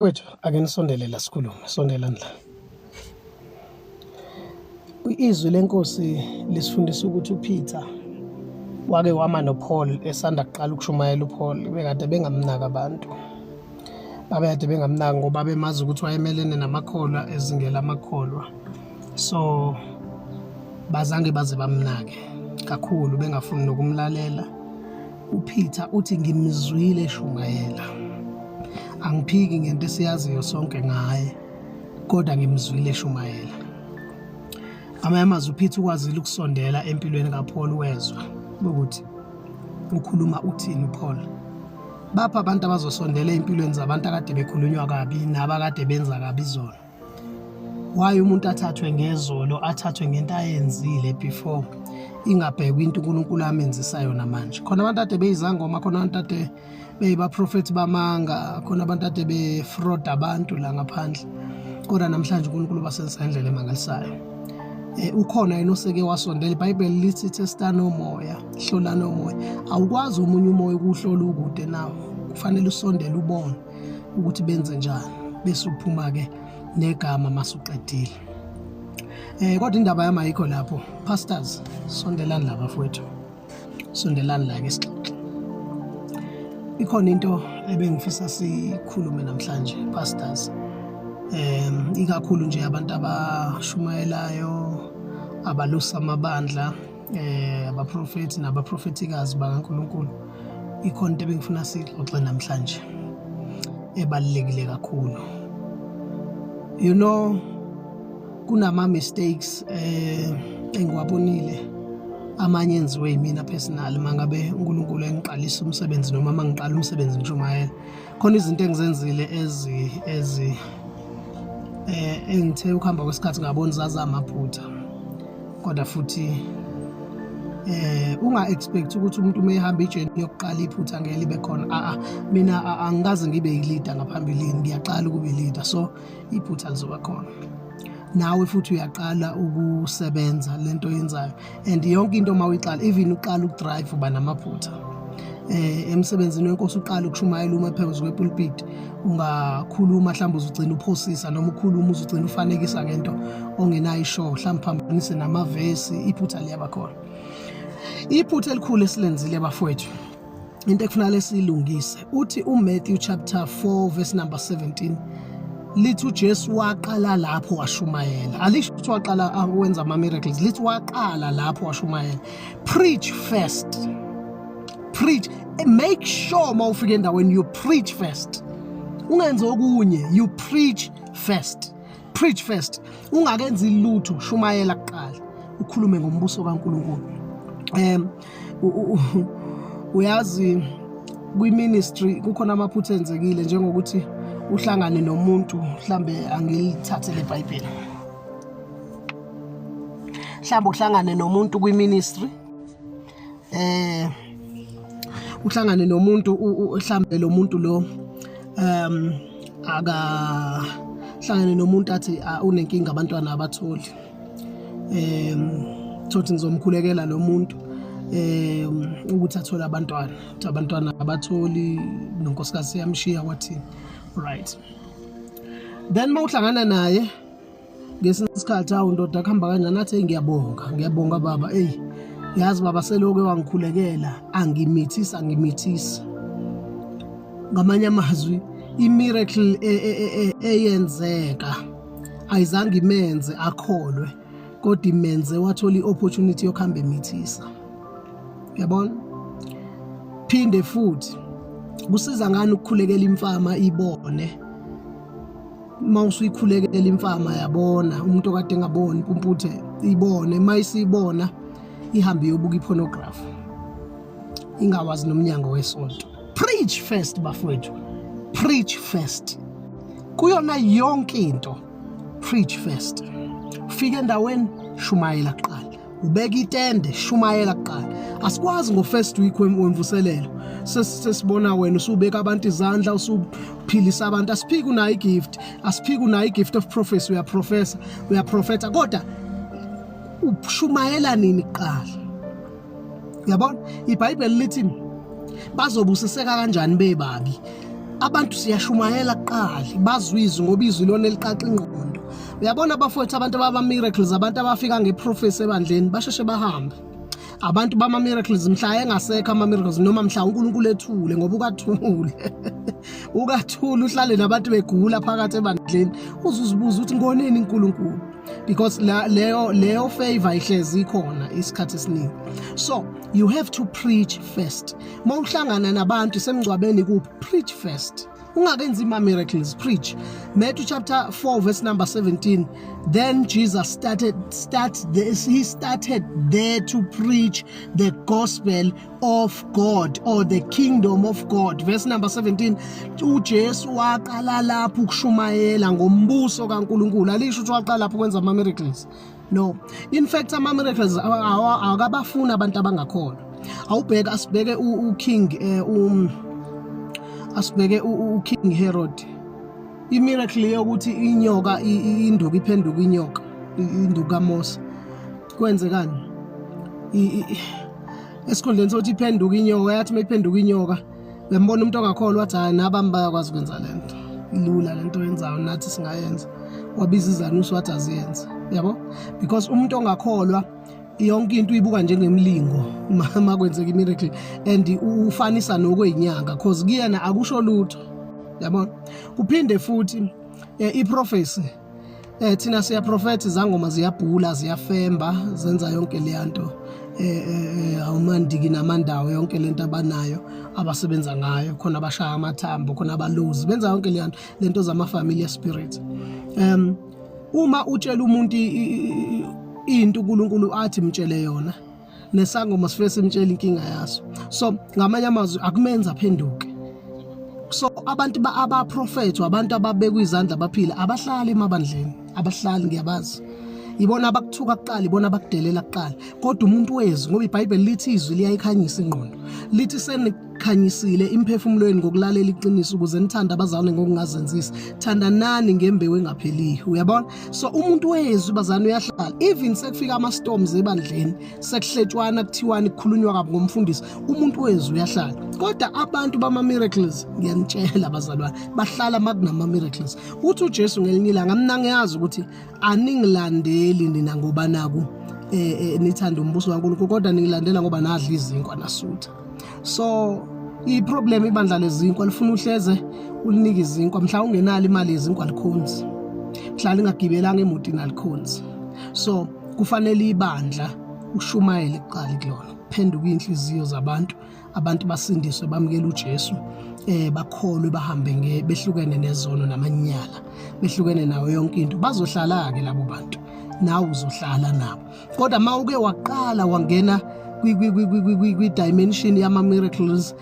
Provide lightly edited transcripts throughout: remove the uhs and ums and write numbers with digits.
Wethu ake nisondele la sikhulume, sondelani la. Izwi lenkosi lisifundisa ukuthi uPeter wake wama noPaul esanda kuqala ukushumayela uPaul bekade bengamnaka abantu. Babekade bengamnaka ngoba bemazi ukuthi wayemelene namakholwa ezingela amakholwa. So bazange baze bamnake kakhulu bengafuni nokumlalela. uPeter uthi ngimzwile eshumayela. Angiphiki ngento esiyaziyo sonke ngaye kodwa ngimzwile eshumayela. Amazwi uPeter ukwazile ukusondela empilweni kaPaul wezwa ukuthi ukhuluma uthini uPaul. Bapha abantu abazosondela empilweni zabantu akade bekhulunywa kabi nabakade benza kabi izolo. Waye umuntu athathwe ngezolo athathwe ngento ayenzile before ingabhekwa into uNkulunkulu amenzisa yona manje. Khona abantu ade beyizangoma, khona abantu ade beyibaprofeti bamanga, khona abantu ade befraud abantu la ngaphandle. Kodwa namhlanje uNkulunkulu basensendlela emangalisayo. Ukhona yena oseke wasondela. iBhayibheli lithi testana umoya, hlolana umoya. Awukwazi umunye umoya ukuhlola ukude nawo. Kufanele usondele ubone ukuthi benze njani bese uphuma ke negama masuqedile. Kodwa indaba yami ayikho lapho. Pastors, sondelani la bafowethu. Sondelani la ke sixoxe. Ikhona into ebengifisa sikhulume namhlanje, pastors. Ikakhulu nje abantu abashumayelayo, abalusa amabandla, abaprofeti nabaprofetikazi bakaNkulunkulu. Ikhona into ebengifuna sixoxe namhlanje ebalulekile kakhulu. You know, kunama mistakes engiwabonile amanye enziwe yimina personal mangabe uNkulunkulu engiqalisa umsebenzi noma mangiqala umsebenzi ngishumayela. Khona izinto engizenzile engithe ukuhamba kwesikhathi ngabona zaza amaphutha. Kodwa futhi unga expect ukuthi umuntu umehamba ijeni yokuqala iphutha ngeke libe khona. Mina angikaze ngibe yileader ngaphambilini, ngiyaqala ukube leader, so iphutha lizoba khona. Nawe futhi uyaqala ukusebenza lento yenzayo, and yonke into mawuyiqala, even uqala ukudrive uba namaphutha. Emsebenzini wenkosi uqala ukushumayela uma phezu kwepulpit ungakhuluma mhlawumbe uzugcina uphosisa noma ukhuluma uzugcina ufanekisa ngento ongenayo isho, mhlawumbe phambanise namavesi, iphutha liyaba khona. Iphutha elikhulu esilenzile bafowethu, into ekufanele silungise, uthi uMatthew chapter 4 verse number 17 lithi uJesu waqala lapho washumayela. Alisho ukuthi waqala wenza ama miracles, lithi waqala lapho washumayela. Preach first. Preach. Make sure mawufika endaweni you preach first. Ungenze okunye, you preach first. Preach first. Ungakenzi lutho, shumayela kuqala. Ukhulume ngombuso kaNkulunkulu. Uyazi kwi-ministry kukhona amaphutha enzekile njengokuthi uhlangane nomuntu mhlambe angilithathe leBhayibheli. Mhlambe uhlangane nomuntu kwi-ministry uhlangane nomuntu mhlambe lo muntu lo hlangane nomuntu athi unenkinga abantwana abatholi. Thothi ngizomkhulekela lo muntu ukuthi athole abantwana. Abantwana abatholi nonkosikazi yamshiya wathi right. Then mawuhlangana naye ngesinye isikhathi ndoda kuhamba kanjani athi ngiyabonga baba, yazi baba seloke wangikhulekela angimithisa. Ngamanye amazwi i-miracle eyenzeka ayizange imenze akholwe kodwa imenze wathola i-opportunity yokuhamba emithisa. Uyabona? Phinde futhi kusiza ngani ukukhulekela imfama ibone. Mawusuyikhulekela imfama yabona umuntu okade engaboni impumputhe ibone, mayisibona ihambe yobuka ipornography ingawazi nomnyango wesonto. Preach first bafowethu. Preach first. Kuyona yonke into. Preach first. Ufika endaweni shumayela kuqala. Ubeka itende shumayela kuqala. Asikwazi ngo-first week wemvuselelo sesibona wena usubeka abantu izandla usuphilisa abantu. Asiphiki unayo igift, asiphiki unayo igift of prophecy, uyaprofeta kodwa ushumayela nini kuqala. Uyabona? iBhayibheli lithi bazobusiseka kanjani bebabi abantu siyashumayela kuqala bazwizwe ngoba izwi lona eliqaqa ingqondo. Uyabona abafowethu abantu baba miracles, abantu abafika ngeprofesi ebandleni basheshe bahambe. Abantu bama miracles mhla engasekho ama miracles noma mhla uNkulunkulu ethule ngoba ukathule ukathule uhlale nabantu begula phakathi ebandleni uzuzibuza ukuthi ngoneni uNkulunkulu, because leyo favor ihlezi ikhona isikhathi esiningi. So you have to preach first. Mawuhlangana nabantu semgcwabeni kuphi, preach first. Ungakenzi ima miracles, preach. Matthew chapter 4 verse number 17. Then Jesus started there to preach the gospel of God or the kingdom of God. Verse number 17. uJesu waqala lapho ukushumayela ngombuso kaNkulunkulu. Alisho ukuthi waqala lapho ukwenza ama miracles. No. In fact ama miracles akabafuna abantu abangakholwa. Awubheka asibheke uKing asibheke uKing Herod. Imiracle yokuthi inyoka induku iphenduka inyoka, induku kaMose. Kwenzekani? Esikhondleni sokuthi iphenduka inyoka, yathi mayiphenduka inyoka, bembona umuntu ongakholwa wathi hayi nabami bayakwazi ukwenza lento. Ilula lento yenzayo nathi singayenza. Wabiza izanusi wathi aziyenze. Yabo? Because umuntu ongakholwa yonke into uyibuka njengemlingo uma kwenzeka imiracle and ufanisa nokwezinyanga because kuyena akusho lutho. Yabona? Kuphinde futhi iprofesi thina siya prophet izangoma ziyabhula ziyafemba zenza yonke le nto awumandiki namandawo yonke lento abanayo abasebenza ngayo, khona abashaya amathambo, khona abalozi benza yonke le nto, lento zama familiar spirit. Uma utshela umuntu into uNkulunkulu athi mtshele yona nesangoma sifike simtshela inkinga yaso, so ngamanye amazwi akumenza aphenduke. So abantu abaprofethi abantu ababekwa izandla baphila abahlali emabandleni, abahlali ngiyabazi, ibona abakuthuka kuqala, ibona abakudelela kuqala, kodwa umuntu wezi ngoba iBhayibheli lithi izwi liyayikhanyisa ingqondo, lithi senikhanyisile imphefumulweni ngokulalela iqiniso ukuze nithanda abazalwane ngokungazenzisi, thandanani ngembewu engapheliyo. Uyabona? So umuntu wezi bazalwane uyahlala, even sekufika ama storms ebandleni, sekuhletshwana kuthiwani kukhulunywa kabi ngomfundisi, umuntu wezi uyahlala. Kodwa abantu bama miracles ngiyanitshela bazalwane bahlala makunama miracles. Uthi uJesu ngelinye ilanga mina ngiyazi ukuthi aningilandeli nina ngoba naku nithanda umbuso kaNkulunkulu, kodwa ningilandela ngoba nadla izinkwa nasutha. So iproblem ibandla lezinkwa lifuna uhleze ulinike izinkwa, mhla ungenalo imali yezinkwa likhonzi, mhla lingagibelanga emotini alikhonzi. So kufanele ibandla ushumayele kuqala kulona, phenduka inhliziyo zabantu, abantu basindiswe bamukela uJesu, bakholwe bahambe behlukene nezono namanyala, behlukene nawo yonke into, bazohlala ke labo bantu, nawe uzohlala nabo. Kodwa mawuke waqala wangena kwi-dimension yama miracles,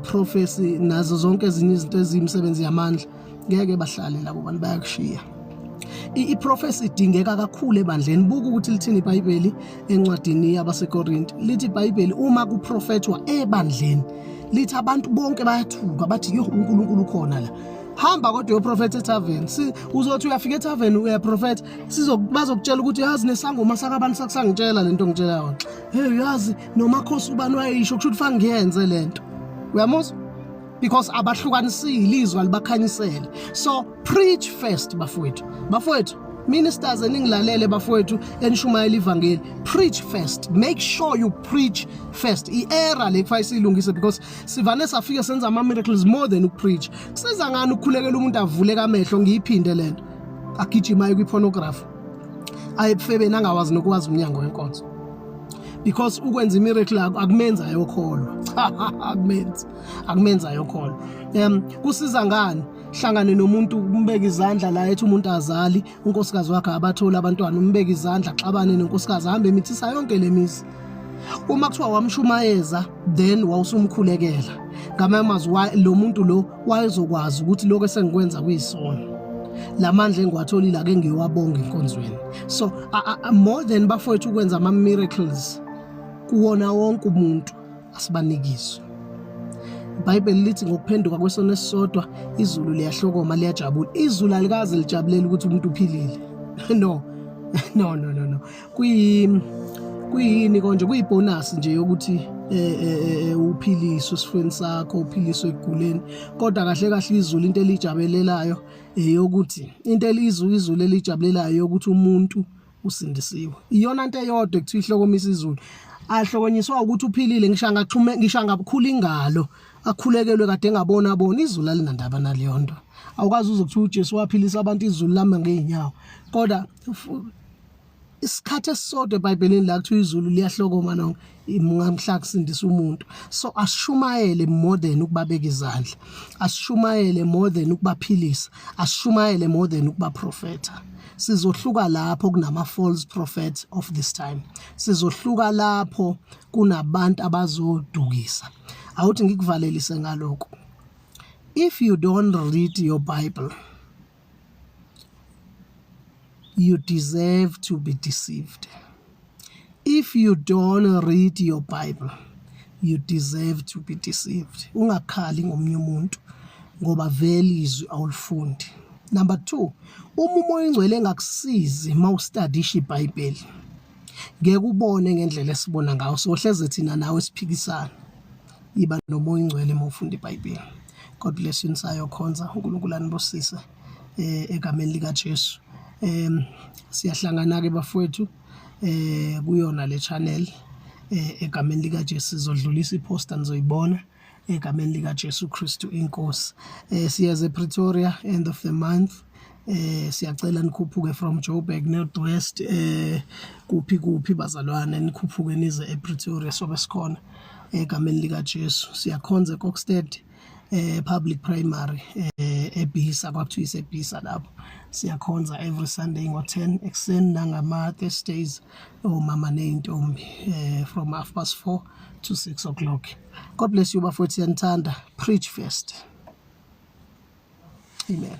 prophecy nazo zonke ezinye izinto ezimsebenzi yamandla, ngeke bahlale labo bantu, bayakushiya. I-prophecy idingeka kakhulu ebandleni. Buka ukuthi lithini iBhayibheli encwadini yabaseKorinti. Lithi iBhayibheli uma kuprofethwa ebandleni, lithi abantu bonke bayathuka bathi yo uNkulunkulu ukhona la. Hamba kodwa uyoprofetha etavern, uzothi uyafika etavern uyaprofetha, bazokutshela ukuthi yazi nesangoma sakabantu sakusangitshela lento ngitshela yona. Hey yazi nomakhosi ubani wayisho kusho ukuthi fangiyenze lento. Uyamuzwa? Because abahlukanisile izwi alibakhanyisele. So preach first bafowethu, ministers eningilalele bafowethu enishumayela ivangeli, preach first. Make sure you preach first. I-era le kufanele silungise because sivane safike senza ama miracles more than ukupreach. Kusiza ngani ukukhulekela umuntu avuleka amehlo, ngiyiphinde lento agijimayo kwi-pornography ayebufebeni angawazi nokwazi umnyango wenkonzo, because ukwenza imiracle akumenza ayokholwa. Akumenza ayokholwa. Kusiza ngani hlangane nomuntu umbeka izandla la ethi umuntu azali, unkosikazi wakhe abathola abantwana, umbeka izandla xabane nenkosikazi ahambe emithisa yonke lemizi. Uma kuthiwa wamshumayeza then wawusumkhulekela, ngamazwi lo muntu lo wayezokwazi ukuthi lokho esengikwenza kuyisono, lamandla engiwatholile ake ngiwabonga inkonzweni. So more than bafowethu ukwenza ama miracles kuwona wonke umuntu asibanikizwe. iBhayibheli lithi ngokuphenduka kwesono esisodwa izulu liyahlokoma liyajabula. Izulu alikaze lijabulela ukuthi umuntu uphilile. No. kuyini konje kuyibonus nje ukuthi uphiliswe sifweni sakho uphiliswe eguleni kodwa kahle kahle izulu into elijabelelayo yokuthi into izulu elijabulelayo yokuthi umuntu usindisiwe iyona into eyodwa ekuthiwa ihlokomisa izulu ahlokonyiswa ukuthi uphilile ngisho ngabukhulu ingalo akhulekelwe kade engabona izulu alinandaba naleyo nto awukazi uzokuthiwa uJesu waphilisa abantu izulu lama ngeenyawo kodwa isikhathi esisodwa eBhayibhelini la kuthiwa izulu liyahlokoma ngamhla kusindisa umuntu so asishumayele more than ukubabeka izandla asishumayele more than ukubaphilisa asishumayele more than ukubaprofeta sizohluka lapho kunama false prophets of this time sizohluka lapho kunabantu abazodukisa awuthi ngikuvalelise ngaloko if you don't read your Bible you deserve to be deceived. If you don't read your Bible, you deserve to be deceived. Ungakhali ngomunye umuntu ngoba vele izwi awulifundi. Number 2, umoya oyingcwele engakusizi mawustudisha iBhayibheli. Ngeke ubone ngendlela esibona ngayo. Sohleze thina nawe siphikisana. Iba nomoya oyingcwele mawufunda iBhayibheli. God bless you nisayokhonza uNkulunkulu anibusise egameni lika Jesu. Siyahlangana ke bafowethu kuyona le channel egameni lika Jesu sizodlulisa iposter nizoyibona egameni lika Jesu Kristu inkosi siyaze Pretoria end of the month siyacela nikhuphuke from Joburg Northwest kuphi bazalwane nikhuphuke nize ePretoria sobe sikhona egameni lika Jesu siyakhonza eKokstad public primary eBhisa kwakuthiwa iseBhisa lapho siyakhonza every Sunday ngo10 ekseni nangama Thursdays omama neintombi from 4:30 to 6:00. God bless you bafowethu yanithanda preach first. Amen.